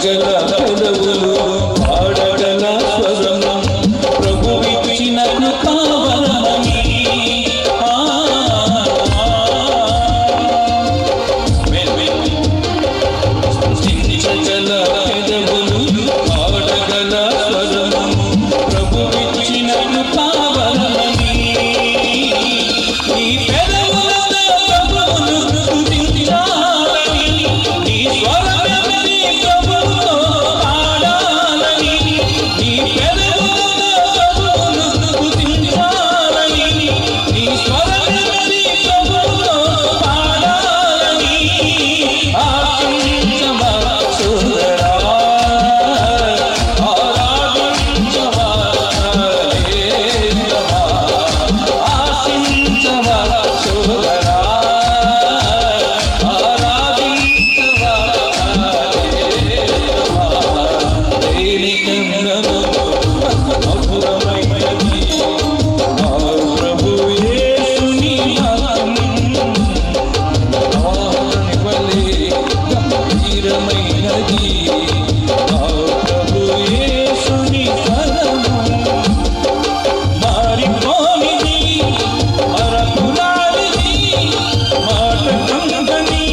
పాడగల పెదవులు పాడగల స్వరము ప్రభువిచ్చిన కృపావరమని చించగల పెదవులు పాడగల స్వరము ప్రభువిచ్చిన కృపావరమని ఈ పెదవులతో ప్రభువును స్తుతించాలని ఈ స్వరమెత్తి ప్రభువుతో పాడాలని ఈ పెదవులతో ప్రభువును స్తుతించాలని ఈ స్వరమెత్తి ప్రభువుతో పాడాలని ఆశించవా సోదరా ఆరాధించవా హల్లెలూయా ఆశించవా సోదరా ఆరాధించవా హల్లెలూయా దేనికన్నను మధురమైనది నా ప్రభు యేసుని నామం ఆహ్వానివలే గంభీరమైనది నా ప్రభు యేసుని పదము మారిపోనిది మరపురానిది మాట కందని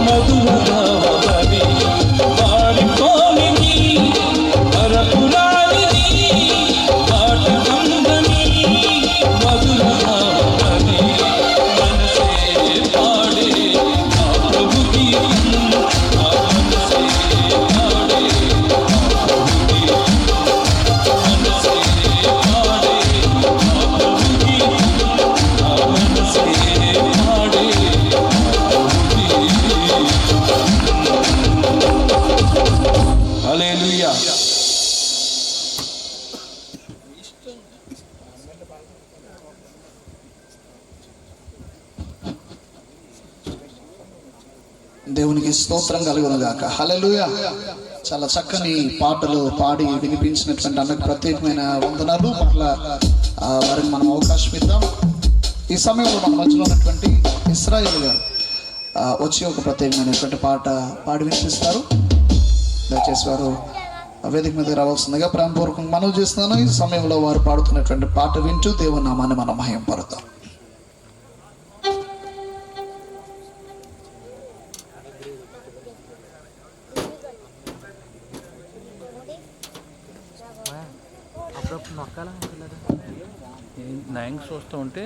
మధురభావమది మారిపోనిది మరపురానిది మాట కందని మధురభావమది మనసే పాడే నా ప్రభు గీతం నా మనసే పాడే నా ప్రభు గీతం మనసే పాడే నా ప్రభు గీతం నా మనసే పాడే నా ప్రభు గీతం హల్లెలూయా. దేవునికి స్తోత్రం కలుగునుగాక. హల్లెలూయా. చాలా చక్కని పాటలు పాడి వినిపించినటువంటి అన్నకు ప్రత్యేకమైన వందనాలు. మరలా వారికి మనం అవకాశం ఇద్దాం. ఈ సమయంలో మన మధ్యలో ఉన్నటువంటి ఇస్రాయేల్ గారు వచ్చి ఒక ప్రత్యేకమైనటువంటి పాట పాడి వినిపిస్తారు. దయచేసి వారు వేదిక మీద రావాల్సిందిగా ప్రేమపూర్వకంగా మనవి చేస్తున్నాను. ఈ సమయంలో వారు పాడుతున్నటువంటి పాట వింటూ దేవుని నామాన్ని మనం మహింపరుద్దాం. అప్పుడప్పుడు నొక్కాలా నైంగ్స్ వస్తూ ఉంటే